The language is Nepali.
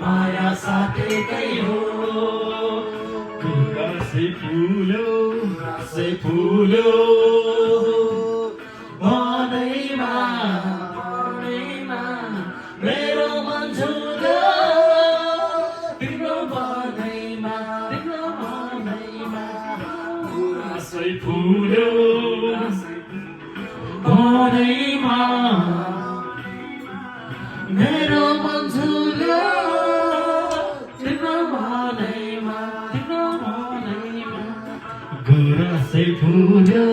माया साथेकै हो गुराँसै फुल्यो से फुल्यो मनैमा मनैमा मेरो मन झुल्यो तिम्रो मनैमा गुराँसै फुल्यो मनैमा मेरो मन झुल्यो तिम्रो मनैमा गुराँसै फुल्यो